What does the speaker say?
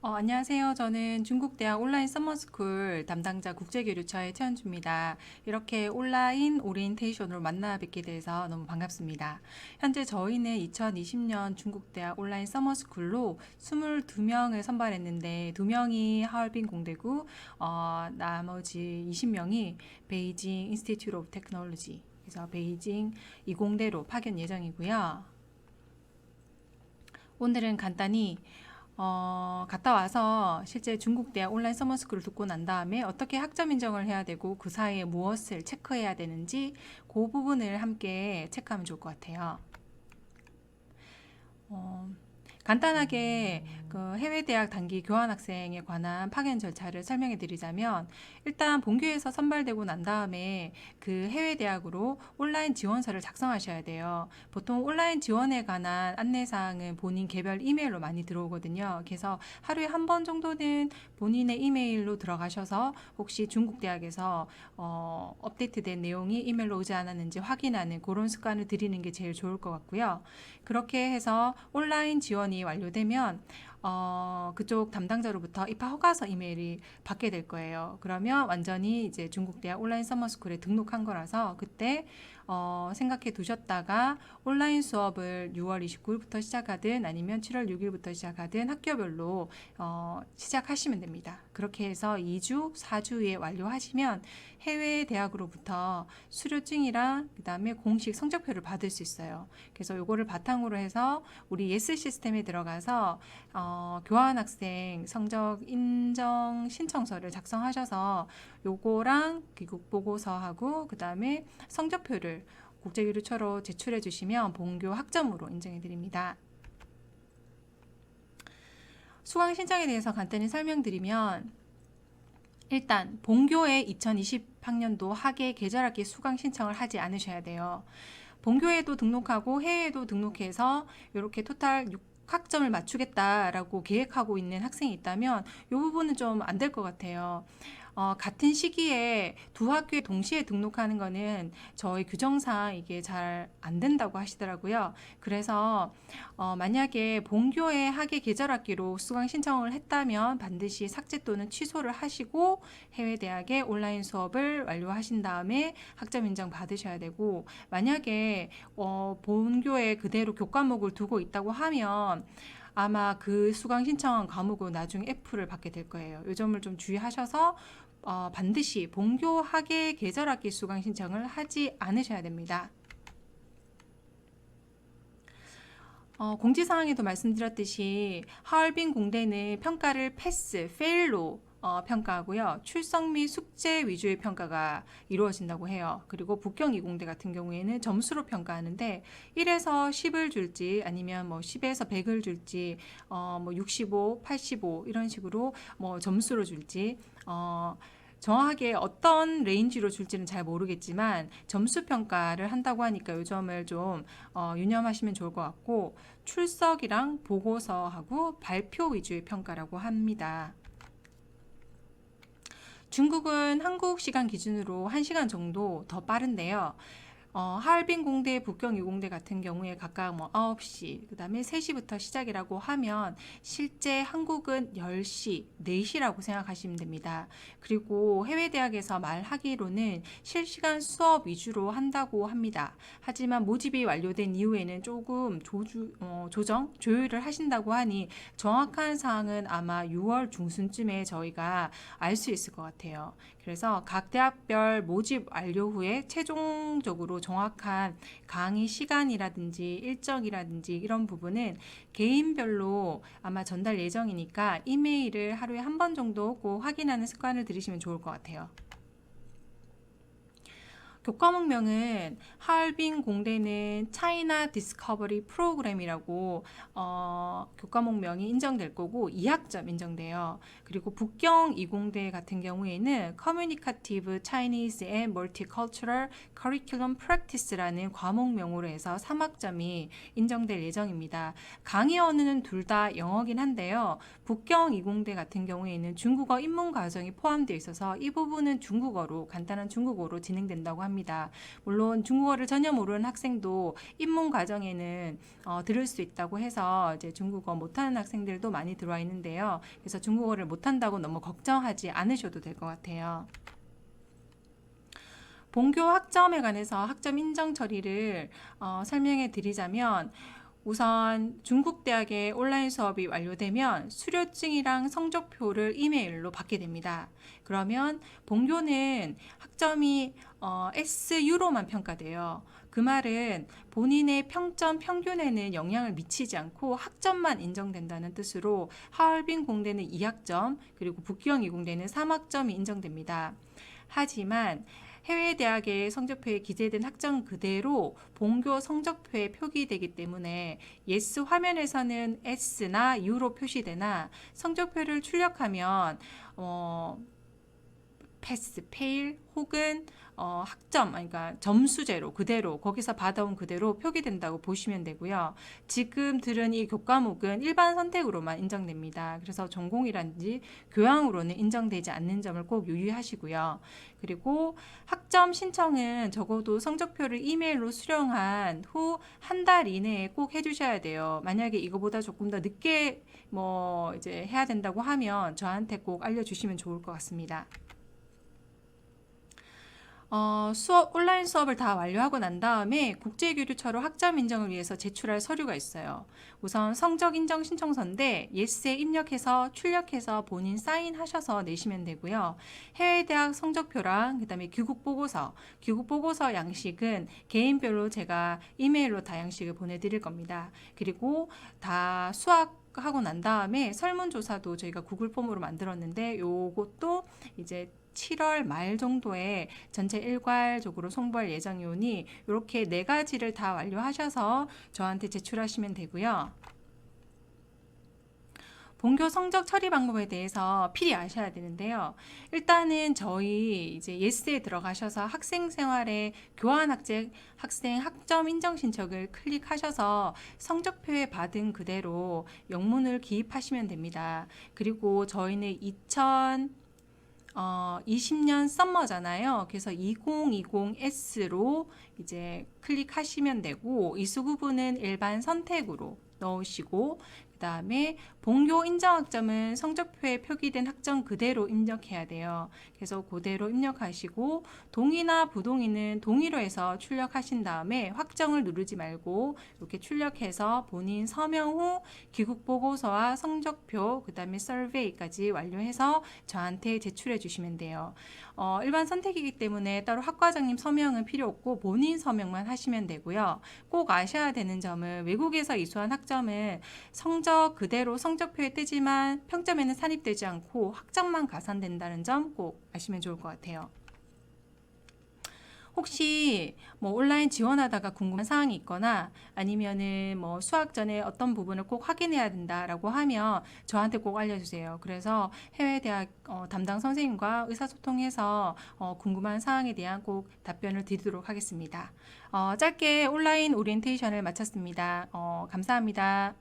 안녕하세요. 저는 중국대학 온라인 서머스쿨 담당자 국제교류처의 최현주입니다. 이렇게 온라인 오리엔테이션으로 만나 뵙게 돼서 너무 반갑습니다. 현재 저희는 2020년 중국대학 온라인 서머스쿨로 22명을 선발했는데 2명이 하얼빈 공대고 나머지 20명이 베이징 인스티튜트 오브 테크놀로지 그래서 베이징 이공대로 파견 예정이고요. 오늘은 간단히 갔다 와서 실제 중국 대학 온라인 서머스쿨을 듣고 난 다음에 어떻게 학점 인정을 해야 되고 그 사이에 무엇을 체크해야 되는지 그 부분을 함께 체크하면 좋을 것 같아요. 간단하게 그 해외 대학 단기 교환 학생에 관한 파견 절차를 설명해 드리자면 일단 본교에서 선발되고 난 다음에 그 해외 대학으로 온라인 지원서를 작성하셔야 돼요. 보통 온라인 지원에 관한 안내 사항은 본인 개별 이메일로 많이 들어오거든요. 그래서 하루에 한 번 정도는 본인의 이메일로 들어가셔서 혹시 중국 대학에서 업데이트된 내용이 이메일로 오지 않았는지 확인하는 그런 습관을 들이는 게 제일 좋을 것 같고요. 그렇게 해서 온라인 지원이 완료되면 그쪽 담당자로부터 입학 허가서 이메일이 받게 될 거예요. 그러면 완전히 이제 중국 대학 온라인 서머스쿨에 등록한 거라서 그때 생각해 두셨다가 온라인 수업을 6월 29일부터 시작하든 아니면 7월 6일부터 시작하든 학교별로 시작하시면 됩니다. 그렇게 해서 2주, 4주에 완료하시면 해외 대학으로부터 수료증이랑 그다음에 공식 성적표를 받을 수 있어요. 그래서 요거를 바탕으로 해서 우리 예스 시스템에 들어가서 교환학생 성적 인정 신청서를 작성하셔서 요거랑 귀국 보고서하고 그다음에 성적표를 국제교류처로 제출해 주시면 본교 학점으로 인정해 드립니다. 수강 신청에 대해서 간단히 설명드리면 일단 본교의 2020학년도 학예 계절학기 수강 신청을 하지 않으셔야 돼요. 본교에도 등록하고 해외에도 등록해서 이렇게 토탈 6학점을 맞추겠다라고 계획하고 있는 학생이 있다면 이 부분은 좀 안 될 것 같아요. 같은 시기에 두 학교에 동시에 등록하는 거는 저희 규정상 이게 잘 안 된다고 하시더라고요. 그래서 만약에 본교의 학예 계절학기로 수강 신청을 했다면 반드시 삭제 또는 취소를 하시고 해외 대학의 온라인 수업을 완료하신 다음에 학점 인정 받으셔야 되고 만약에 본교에 그대로 교과목을 두고 있다고 하면 아마 그 수강 신청한 과목은 나중에 F를 받게 될 거예요. 이 점을 좀 주의하셔서 반드시 본교 학예 계절학기 수강 신청을 하지 않으셔야 됩니다. 공지사항에도 말씀드렸듯이 하얼빈 공대는 평가를 패스, 페일로 평가하고요. 출석 및 숙제 위주의 평가가 이루어진다고 해요. 그리고 북경 이공대 같은 경우에는 점수로 평가하는데 1에서 10을 줄지 아니면 뭐 10에서 100을 줄지 뭐 65, 85 이런 식으로 뭐 점수로 줄지 정확하게 어떤 레인지로 줄지는 잘 모르겠지만 점수 평가를 한다고 하니까 이 점을 좀 유념하시면 좋을 것 같고 출석이랑 보고서하고 발표 위주의 평가라고 합니다. 중국은 한국 시간 기준으로 1시간 정도 더 빠른데요. 하얼빈 공대, 북경 이공대 같은 경우에 각각 뭐 9시, 그 다음에 3시부터 시작이라고 하면 실제 한국은 10시, 4시라고 생각하시면 됩니다. 그리고 해외 대학에서 말하기로는 실시간 수업 위주로 한다고 합니다. 하지만 모집이 완료된 이후에는 조금 조정, 조율을 하신다고 하니 정확한 사항은 아마 6월 중순쯤에 저희가 알 수 있을 것 같아요. 그래서 각 대학별 모집 완료 후에 최종적으로 정확한 강의 시간이라든지 일정이라든지 이런 부분은 개인별로 아마 전달 예정이니까 이메일을 하루에 한 번 정도 꼭 확인하는 습관을 들이시면 좋을 것 같아요. 교과목명은 하얼빈 공대는 차이나 디스커버리 프로그램이라고 교과목명이 인정될 거고 2학점 인정돼요. 그리고 북경 이공대 같은 경우에는 커뮤니카티브 차이니즈 앤 멀티컬처럴 커리큘럼 프랙티스라는 과목명으로 해서 3학점이 인정될 예정입니다. 강의 언어는 둘 다 영어긴 한데요. 북경 이공대 같은 경우에는 중국어 입문 과정이 포함되어 있어서 이 부분은 중국어로 간단한 중국어로 진행된다고 합니다. 합니다. 물론 중국어를 전혀 모르는 학생도 입문 과정에는 들을 수 있다고 해서 이제 중국어 못하는 학생들도 많이 들어와 있는데요. 그래서 중국어를 못한다고 너무 걱정하지 않으셔도 될 것 같아요. 본교 학점에 관해서 학점 인정 처리를 설명해 드리자면, 우선 중국 대학의 온라인 수업이 완료되면 수료증이랑 성적표를 이메일로 받게 됩니다. 그러면 본교는 학점이 SU로만 평가돼요. 그 말은 본인의 평점 평균에는 영향을 미치지 않고 학점만 인정된다는 뜻으로, 하얼빈 공대는 2학점, 그리고 북경 이공대는 3학점이 인정됩니다. 하지만 해외 대학의 성적표에 기재된 학점 그대로 본교 성적표에 표기되기 때문에 예스 화면에서는 S나 U로 표시되나, 성적표를 출력하면 패스, 페일 혹은 학점, 그러니까 점수제로 그대로 거기서 받아온 그대로 표기된다고 보시면 되고요. 지금 들은 이 교과목은 일반 선택으로만 인정됩니다. 그래서 전공이라든지 교양으로는 인정되지 않는 점을 꼭 유의하시고요. 그리고 학점 신청은 적어도 성적표를 이메일로 수령한 후 한 달 이내에 꼭 해주셔야 돼요. 만약에 이거보다 조금 더 늦게 이제 해야 된다고 하면 저한테 꼭 알려주시면 좋을 것 같습니다. 온라인 수업을 다 완료하고 난 다음에 국제교류처로 학점 인정을 위해서 제출할 서류가 있어요. 우선 성적 인정 신청서인데 예스에 입력해서 출력해서 본인 사인하셔서 내시면 되고요. 해외 대학 성적표랑 그다음에 귀국 보고서 양식은 개인별로 제가 이메일로 다 양식을 보내드릴 겁니다. 그리고 다 수학하고 난 다음에 설문조사도 저희가 구글 폼으로 만들었는데 요것도 이제 7월 말 정도에 전체 일괄적으로 송부할 예정이오니 이렇게 4가지를 다 완료하셔서 저한테 제출하시면 되고요. 본교 성적 처리 방법에 대해서 필히 아셔야 되는데요. 일단은 저희 이제 예스에 들어가셔서 학생 생활의 학생 학점 인정 신청을 클릭하셔서 성적표에 받은 그대로 영문을 기입하시면 됩니다. 그리고 저희는 20년 썸머잖아요. 그래서 2020S로 이제 클릭하시면 되고, 이수 구분은 일반 선택으로 넣으시고, 그 다음에 본교 인정학점은 성적표에 표기된 학점 그대로 입력해야 돼요. 그래서 그대로 입력하시고, 동의나 부동의는 동의로 해서 출력하신 다음에 확정을 누르지 말고 이렇게 출력해서 본인 서명 후 귀국 보고서와 성적표, 그 다음에 서베이까지 완료해서 저한테 제출해 주시면 돼요. 일반 선택이기 때문에 따로 학과장님 서명은 필요 없고 본인 서명만 하시면 되고요. 꼭 아셔야 되는 점은, 외국에서 이수한 학점은 성적 그대로 성적표에 뜨지만 평점에는 산입되지 않고 학점만 가산된다는 점 꼭 아시면 좋을 것 같아요. 혹시 온라인 지원하다가 궁금한 사항이 있거나 아니면은 수학 전에 어떤 부분을 꼭 확인해야 된다라고 하면 저한테 꼭 알려주세요. 그래서 해외 대학 담당 선생님과 의사소통해서 궁금한 사항에 대한 꼭 답변을 드리도록 하겠습니다. 짧게 온라인 오리엔테이션을 마쳤습니다. 감사합니다.